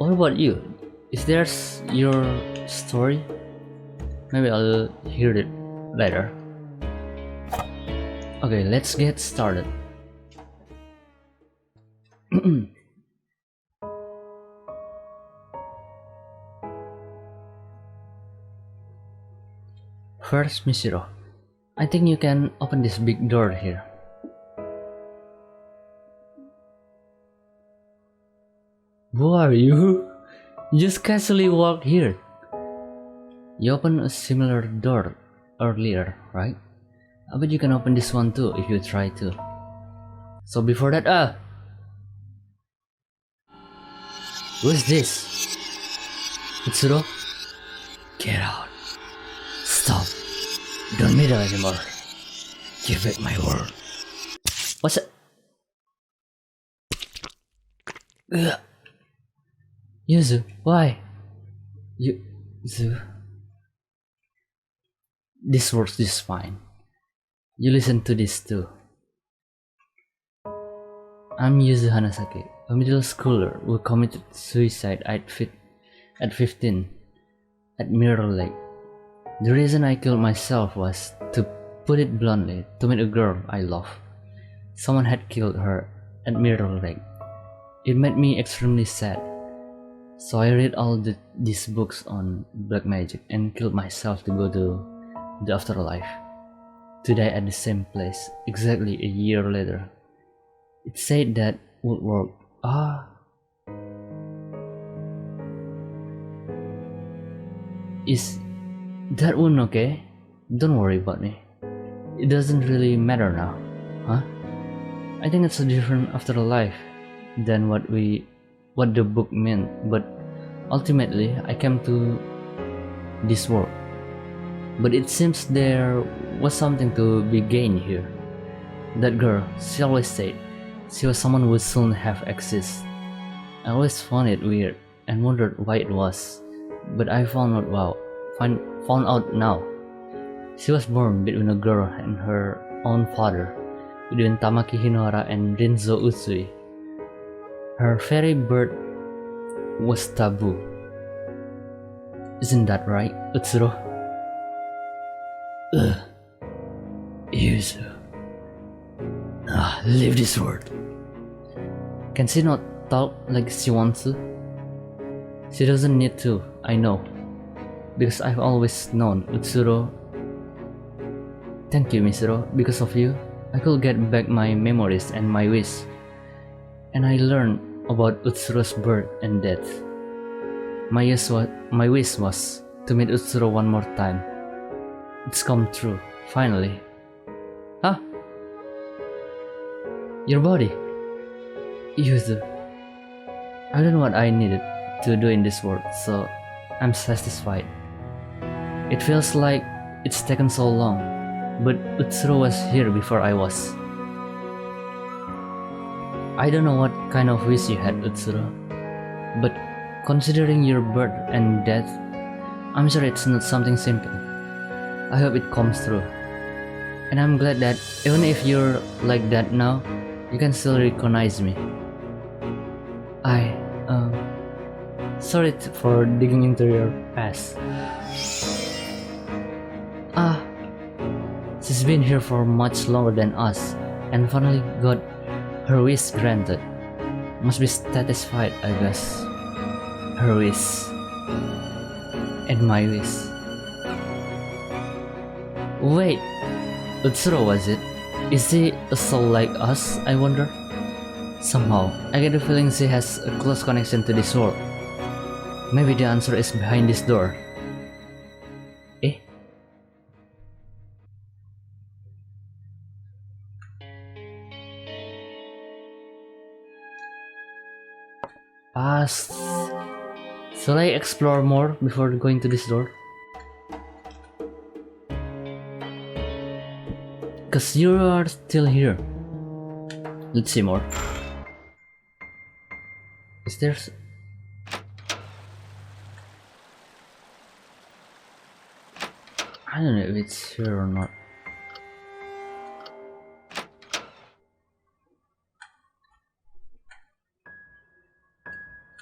What about you? Is there your story? Maybe I'll hear it later. Okay, let's get started. First, Mishiro, I think you can open this big door here. Who are you? You just casually walked here. You opened a similar door earlier, right? I bet you can open this one too if you try to. So before that, who's this? Utsuro? Get out. Stop. Don't meddle anymore. Give back my word. What's it? Yuzu, why? Yuzu. This works just fine. You listen to this too. I'm Yuzu Hanasake, a middle schooler who committed suicide at 15 at Mirror Lake. The reason I killed myself was, to put it bluntly, to meet a girl I love. Someone had killed her at Mirror Lake. It made me extremely sad. So I read all these books on black magic and killed myself to go to the afterlife, to die at the same place exactly a year later. It said that would work. Is that one okay? Don't worry about me. It doesn't really matter now, huh? I think it's a different afterlife than what the book meant, but ultimately I came to this world. But it seems there was something to be gained here. That girl, she always said she was someone who would soon have existed. I always found it weird and wondered why it was, but I found out now. She was born between a girl and her own father, between Tamaki Hinora and Rinzo Utsui. Her very birth was taboo. Isn't that right, Utsuro? Yuzu. Leave this world. Can she not talk like she wants to? She doesn't need to, I know. Because I've always known Utsuro. Thank you, Mishiro. Because of you, I could get back my memories and my wish. And I learned about Utsuro's birth and death. My wish was to meet Utsuro one more time. It's come true, finally. Huh? Your body. Yuzu. I don't know what I needed to do in this world, so I'm satisfied. It feels like it's taken so long, but Utsuro was here before I was. I don't know what kind of wish you had, Utsuro, but considering your birth and death, I'm sure it's not something simple. I hope it comes through. And I'm glad that even if you're like that now, you can still recognize me. Sorry for digging into your past. She's been here for much longer than us and finally got her wish granted. Must be satisfied, I guess. Her wish. And my wish. Wait, Utsuro was it? Is she a soul like us, I wonder? Somehow, I get the feeling she has a close connection to this world. Maybe the answer is behind this door. Eh? Shall I explore more before going to this door? Cause you are still here. Let's see more. Is there... I don't know if it's here or not.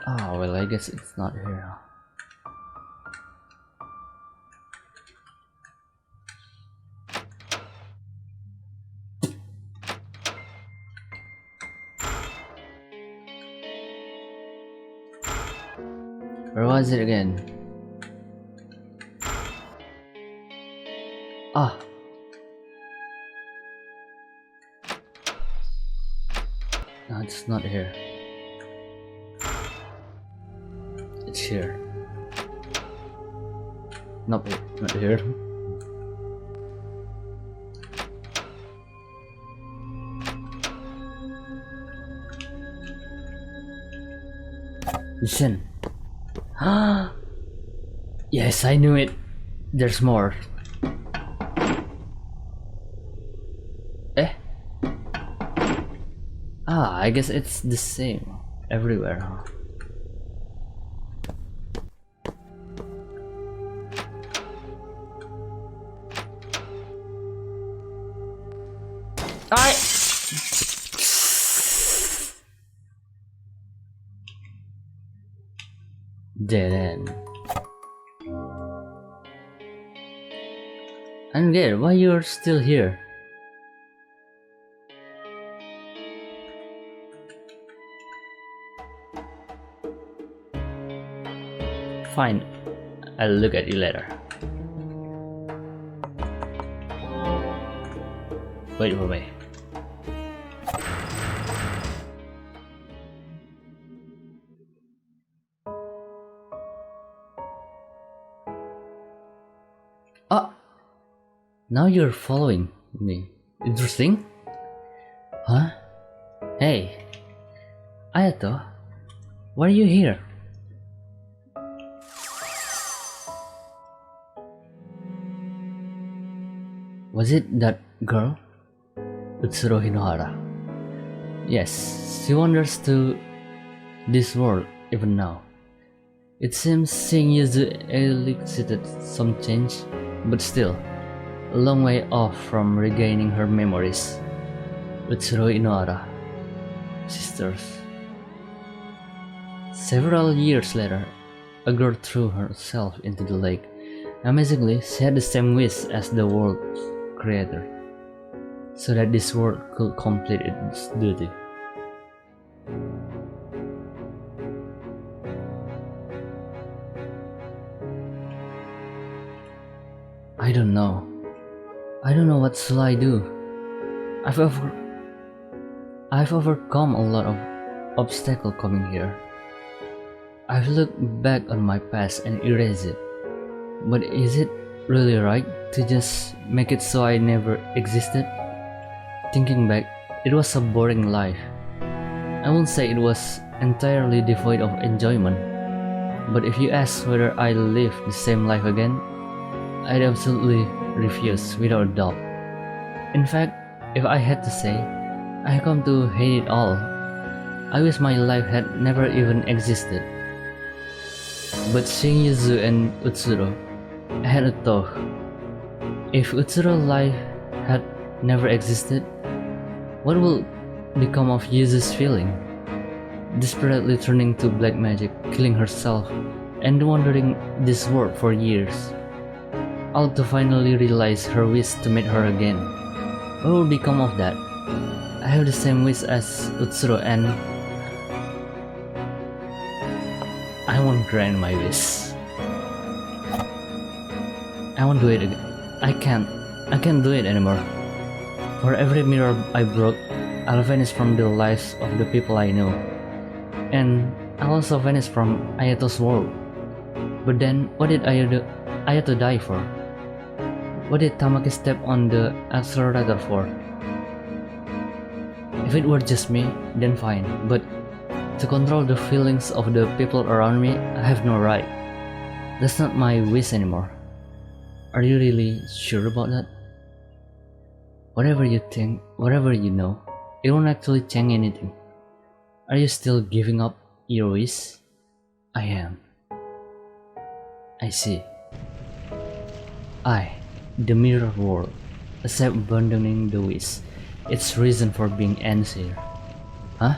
Oh, well, I guess it's not here. Where was it again? Ah. No, it's not here. It's here. Nope, not here. Listen. Ah. Yes, I knew it. There's more. Eh? Ah, I guess it's the same everywhere, huh? Dead end. I don't get it. Why you're still here? Fine, I'll look at you later. Wait for me. Ah! Now you're following me. Interesting? Huh? Hey, Ayato, why are you here? Was it that girl? Utsuro Hinohara. Yes, she wanders to this world even now. It seems seeing Yuzu elicited some change, but still, a long way off from regaining her memories. Utsuro Hinohara. Sisters. Several years later, a girl threw herself into the lake. Amazingly, she had the same wish as the world's creator, so that this world could complete its duty. I don't know. I don't know what shall I do. I've overcome a lot of obstacles coming here. I've looked back on my past and erased it. But is it really right to just make it so I never existed? Thinking back, it was a boring life. I won't say it was entirely devoid of enjoyment, but if you ask whether I live the same life again, I'd absolutely refuse without a doubt. In fact, if I had to say, I come to hate it all. I wish my life had never even existed. But seeing Yuzu and Utsuro, I had a thought. If Utsuro's life had never existed, what will become of Yuzu's feeling? Desperately turning to black magic, killing herself, and wandering this world for years, all to finally realize her wish to meet her again. What will become of that? I have the same wish as Utsuro and I won't grant my wish. I won't do it again. I can't do it anymore. For every mirror I broke, I'll vanish from the lives of the people I know. And I'll also vanish from Ayato's world. But then, what did Ayato die for? What did Tamaki step on the accelerator for? If it were just me, then fine, but to control the feelings of the people around me, I have no right. That's not my wish anymore. Are you really sure about that? Whatever you think, whatever you know, it won't actually change anything. Are you still giving up your wish? I am. I see. I, the mirror world, accept abandoning the wish. Its reason for being ends here. Huh?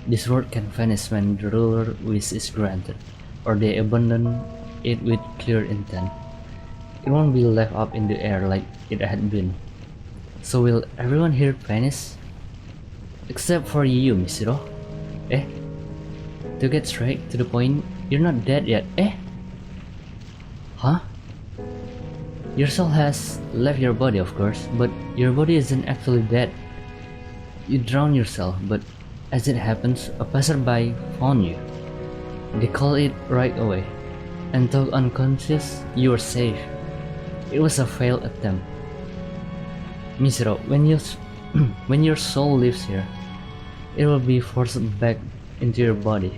This world can vanish when the ruler wish is granted, or they abandon it with clear intent. It won't be left up in the air like it had been. So will everyone here vanish? Except for you, Mishiro. Eh? To get straight to the point, you're not dead yet, eh? Huh? Your soul has left your body, of course, but your body isn't actually dead. You drowned yourself, but as it happens, a passerby found you. They called it right away, and though unconscious, you were safe. It was a failed attempt. Mishiro, when your soul leaves here, it will be forced back into your body.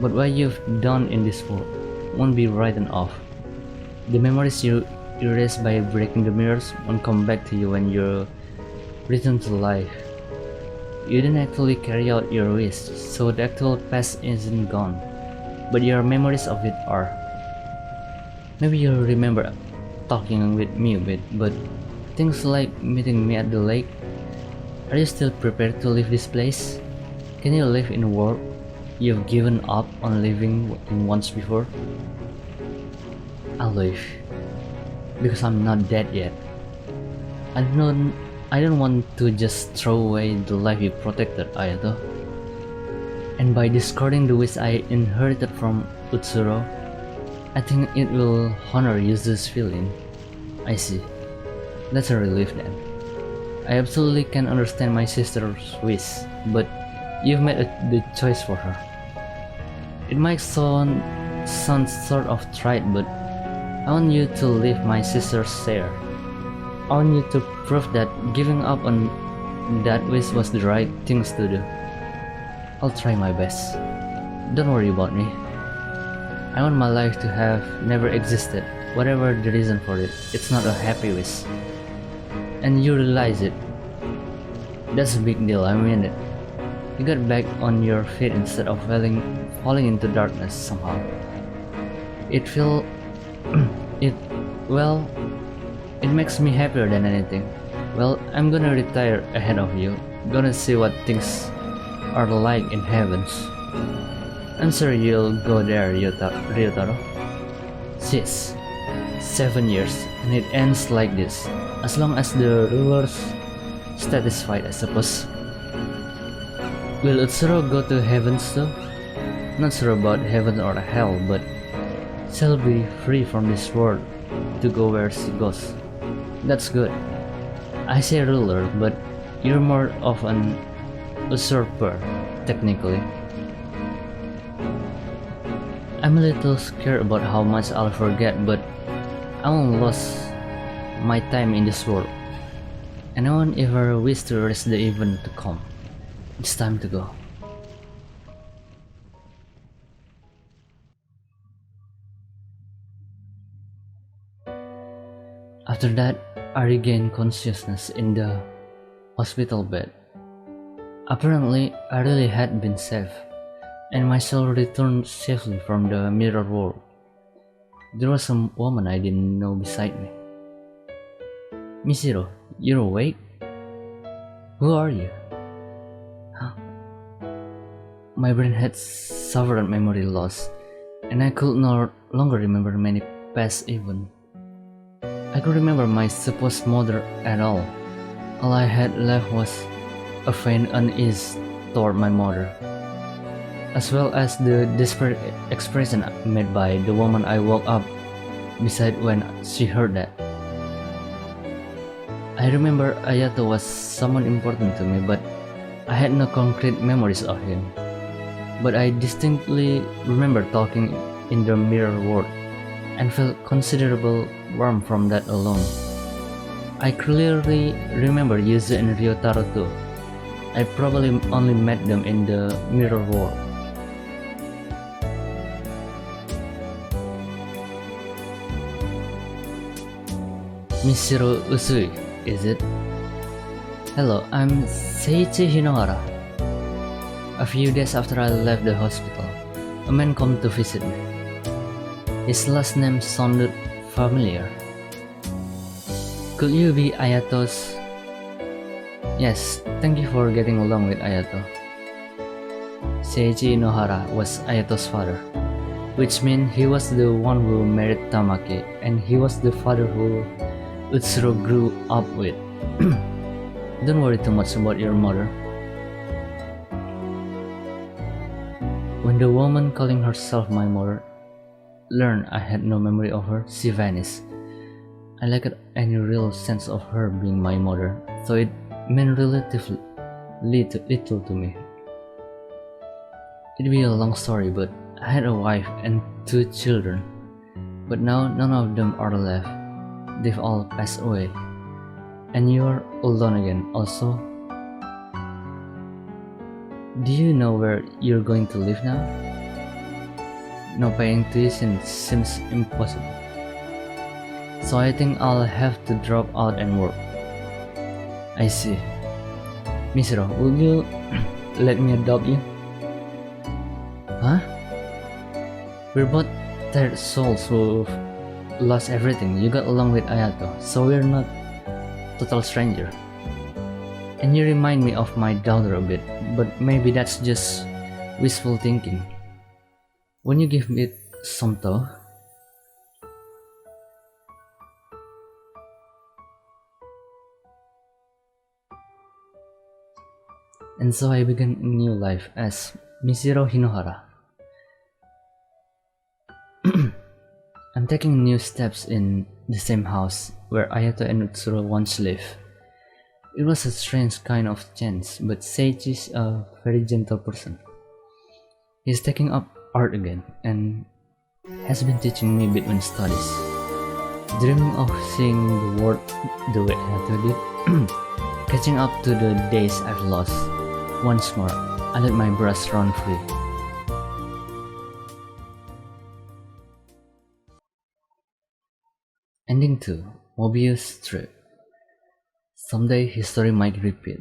But what you've done in this world won't be written off. The memories you erase by breaking the mirrors won't come back to you when you return to life. You didn't actually carry out your wish, so the actual past isn't gone, but your memories of it are. Maybe you remember talking with me a bit, but things like meeting me at the lake. Are you still prepared to leave this place? Can you live in a world you've given up on living in once before? I'll live, because I'm not dead yet. I don't want to just throw away the life you protected, Ayato. And by discarding the wish I inherited from Utsuro, I think it will honor Yuzu's feeling. I see. That's a relief then. I absolutely can understand my sister's wish, but you've made the choice for her. It might sound sort of trite, but I want you to leave my sister's share. I want you to prove that giving up on that wish was the right things to do. I'll try my best. Don't worry about me. I want my life to have never existed, whatever the reason for it. It's not a happy wish. And you realize it. That's a big deal, I mean it. You got back on your feet instead of falling into darkness somehow. It makes me happier than anything. Well, I'm gonna retire ahead of you. Gonna see what things are like in heavens. I'm sure you'll go there, Ryotaro. 6. 7 years, and it ends like this. As long as the ruler's satisfied, I suppose. Will Utsuro go to heavens too? Not sure about heaven or hell, but she'll be free from this world to go where she goes. That's good. I say ruler, but you're more of an usurper, technically. I'm a little scared about how much I'll forget, but I won't lose my time in this world. And I won't ever wish to erase the event to come. It's time to go. After that, I regained consciousness in the hospital bed. Apparently, I really had been saved, and my soul returned safely from the mirror world. There was a woman I didn't know beside me. Mishiro, you're awake? Who are you? Huh? My brain had suffered memory loss, and I could no longer remember many past events. I could remember my supposed mother at all. All I had left was a faint unease toward my mother, as well as the desperate expression made by the woman I woke up beside when she heard that. I remember Ayato was someone important to me, but I had no concrete memories of him. But I distinctly remember talking in the mirror world, and felt considerable warmth from that alone. I clearly remember Yuzu and Ryotaro too. I probably only met them in the mirror world. Mishiro Usui, is it? Hello, I'm Seiichi Hinohara. A few days after I left the hospital, a man came to visit me. His last name sounded familiar. Could you be Ayato's? Yes, thank you for getting along with Ayato. Seiji Inohara was Ayato's father, which meant he was the one who married Tamake and he was the father who Utsuro grew up with. Don't worry too much about your mother. When the woman calling herself my mother learned I had no memory of her, she vanished. I lacked any real sense of her being my mother, so it meant relatively little to me. It'd be a long story, but I had a wife and 2 children, but now none of them are left. They've all passed away. And you're alone again also. Do you know where you're going to live now? No paying tuition seems impossible. So I think I'll have to drop out and work. I see. Misiro, will you let me adopt you? Huh? We're both tired souls who've lost everything. You got along with Ayato, so we're not total stranger. And you remind me of my daughter a bit, but maybe that's just wishful thinking. When you give me some though? And so I began a new life as Mishiro Hinohara. I'm taking new steps in the same house where Ayato and Utsuro once lived. It was a strange kind of chance, but Seiji's a very gentle person. He's taking up art again and has been teaching me between studies. Dreaming of seeing the world the way Ayato did, catching up to the days I've lost. Once more, I let my brush run free. Ending 2, Mobius Strip. Someday history might repeat.